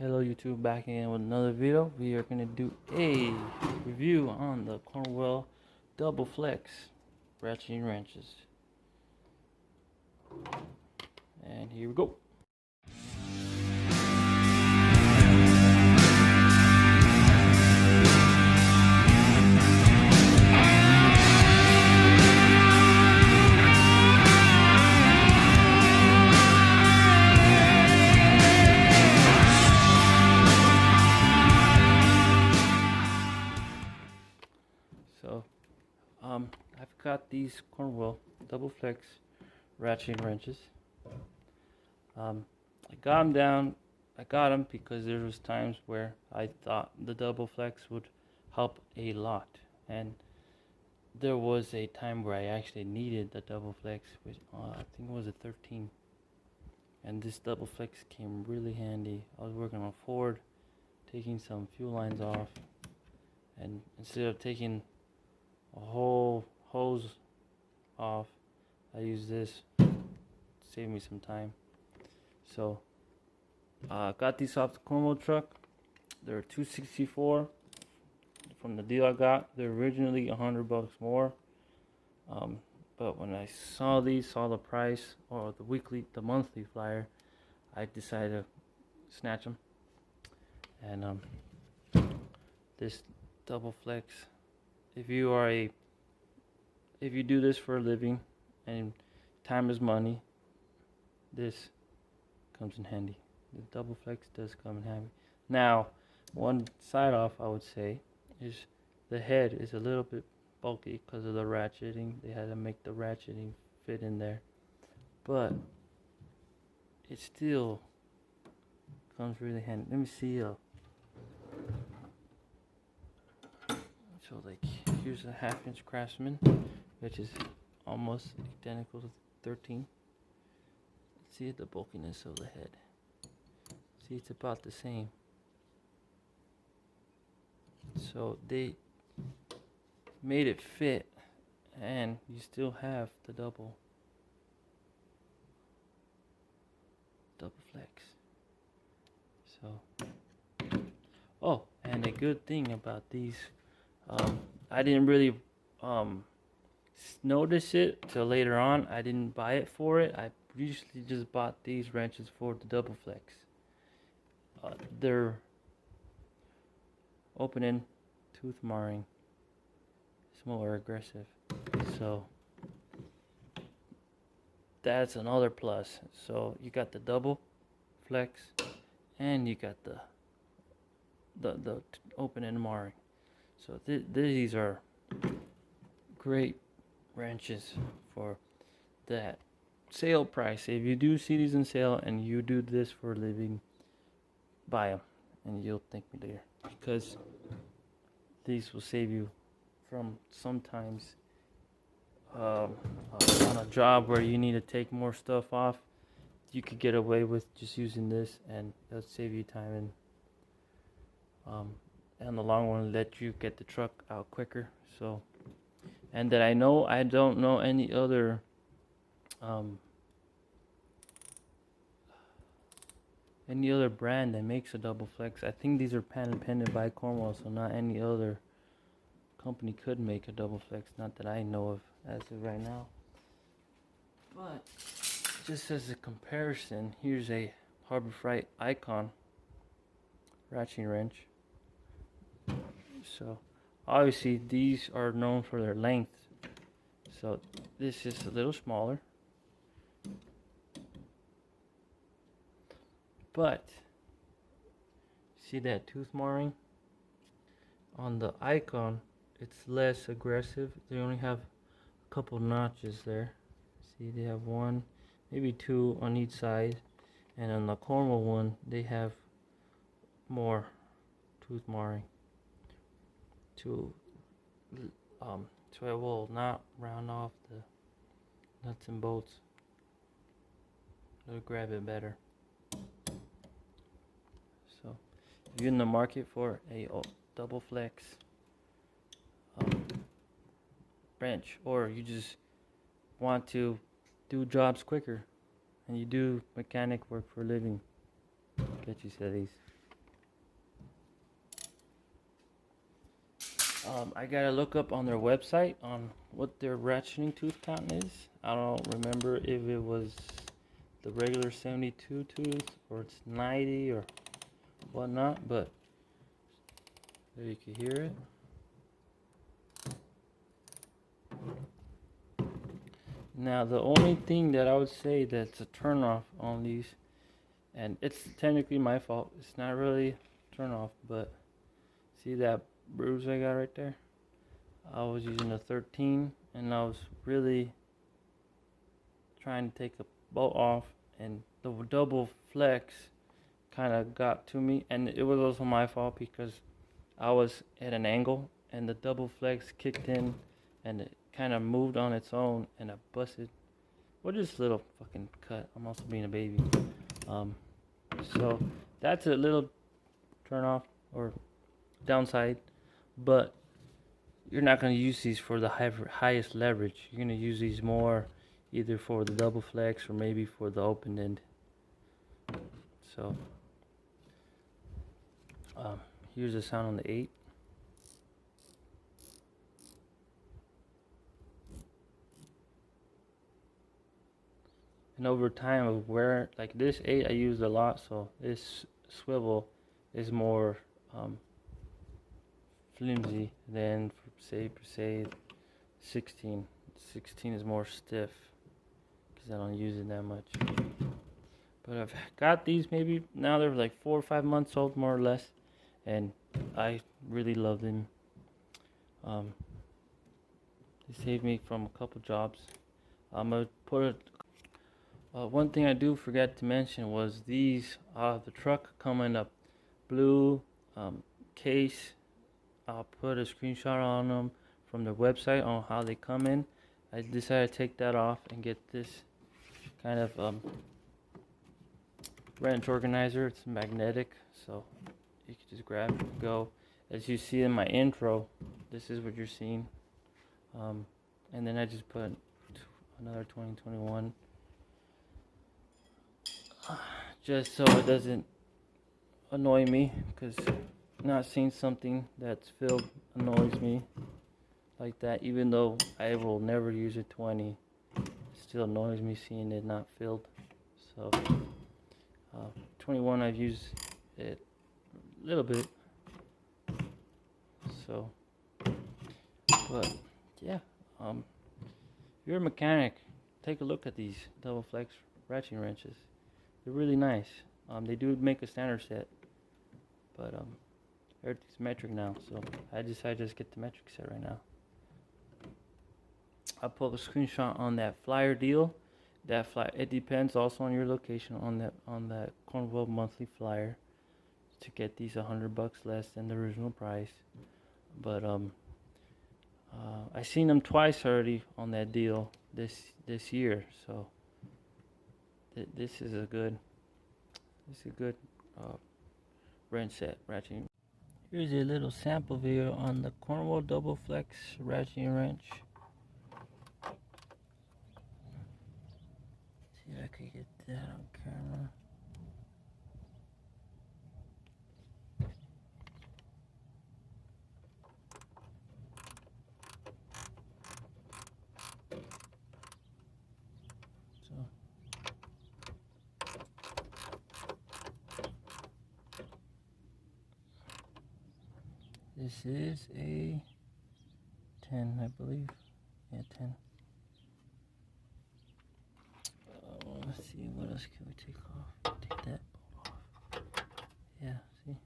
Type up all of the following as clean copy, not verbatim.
Hello YouTube, back again with another video. We are going to do a review on the Cornwell double flex ratcheting wrenches. And here we go. So, I've got these Cornwell double flex ratcheting wrenches. I got them because there was times where I thought the double flex would help a lot, and there was a time where I actually needed the double flex, which I think it was a 13, and this double flex came really handy. I was working on Ford, taking some fuel lines off, and instead of taking a whole hose off, I use this to save me some time. So got these off the Cornwell truck. They're $264 from the deal I got. They're originally $100 more, but when I saw the price, or the monthly flyer, I decided to snatch them. And this double flex, if you do this for a living and time is money, this comes in handy. The double flex does come in handy. Now, one side off I would say is the head is a little bit bulky because of the ratcheting. They had to make the ratcheting fit in there, but it still comes really handy. Let me see. So like, here's a 1/2 inch Craftsman, which is almost identical to 13. See the bulkiness of the head. See, it's about the same. So they made it fit, and you still have the double flex. So, oh, and a good thing about these, I didn't really notice it till later on. I didn't buy it for it. I usually just bought these wrenches for the double flex. They're opening tooth marring. It's more aggressive, so that's another plus. So you got the double flex, and you got the open and marring. So these are great wrenches for that sale price. If you do see these in sale and you do this for a living, buy them, and you'll thank me later, because these will save you from sometimes on a job where you need to take more stuff off. You could get away with just using this, and it'll save you time, and in the long run let you get the truck out quicker. So, and that I don't know any other brand that makes a double flex. I think these are patented by Cornwell, so not any other company could make a double flex, not that I know of as of right now. But just as a comparison, here's a Harbor Freight Icon ratcheting wrench. So obviously these are known for their length, so this is a little smaller, but see that tooth marring on the Icon? It's less aggressive. They only have a couple notches there. See, they have one, maybe two on each side, and on the Cornwell one they have more tooth marring to so it will not round off the nuts and bolts. It'll grab it better. So if you're in the market for a double flex wrench, or you just want to do jobs quicker and you do mechanic work for a living, get you to these. I gotta look up on their website on what their ratcheting tooth count is. I don't remember if it was the regular 72 tooth or it's 90 or whatnot, but there you can hear it. Now the only thing that I would say that's a turnoff on these, and it's technically my fault, it's not really a turnoff, but see that bruise I got right there? I was using a 13 and I was really trying to take a bolt off, and the double flex kind of got to me, and it was also my fault because I was at an angle and the double flex kicked in and it kind of moved on its own and I busted. Well, just a little fucking cut. I'm also being a baby. So that's a little turn off or downside, but you're not going to use these for the highest leverage. You're going to use these more either for the double flex or maybe for the open end. So here's the sound on the 8. And over time of where, like this 8 I used a lot, so this swivel is more flimsy than say per se 16. 16 is more stiff because I don't use it that much. But I've got these maybe now they're like 4 or 5 months old more or less, and I really love them. They saved me from a couple jobs. I'm gonna put it. One thing I do forget to mention was these. The truck come in a blue case. I'll put a screenshot on them from their website on how they come in. I decided to take that off and get this kind of wrench organizer. It's magnetic, so you can just grab it and go. As you see in my intro, this is what you're seeing. And then I just put another 2021. Just so it doesn't annoy me, because not seeing something that's filled annoys me like that. Even though I will never use a 20, it still annoys me seeing it not filled. So 21 I've used it a little bit. So, but yeah, if you're a mechanic, take a look at these double flex ratcheting wrenches. They're really nice. They do make a standard set, but everything's metric now, so I decided to just get the metric set right now. I'll pull a screenshot on that flyer deal. That flyer, it depends also on your location on that Cornwell monthly flyer to get these $100 less than the original price. But I seen them twice already on that deal this year, so this is a good wrench set ratcheting. Here's a little sample video on the Cornwell double flex ratcheting wrench. See if I can get that on camera. This is a 10, I believe. Yeah, 10. Let's see, what else can we take off? Take that bolt off. Yeah, see?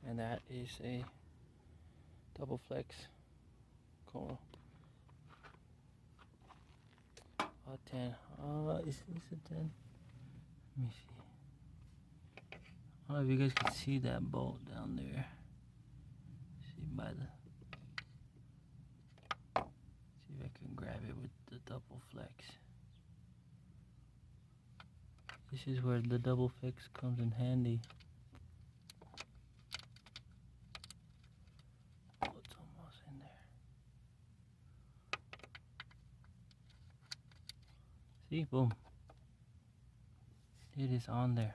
And that is a double flex Cornwell. 10. Is this a 10? Let me see. I don't know if you guys can see that bolt down there. See by the. See if I can grab it with the double flex. This is where the double flex comes in handy. Oh, it's almost in there. See, boom. It is on there.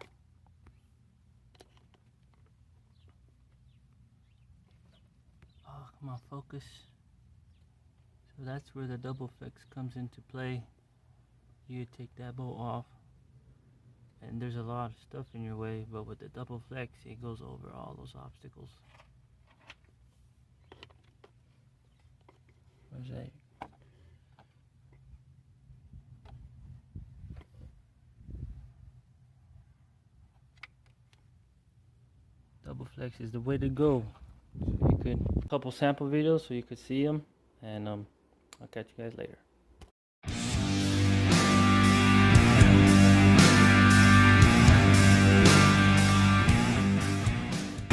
Oh, come on, focus. So that's where the double flex comes into play. You take that bolt off, and there's a lot of stuff in your way, but with the double flex, it goes over all those obstacles. Where's that? Double flex is the way to go. So you could couple sample videos so you could see them, and I'll catch you guys later.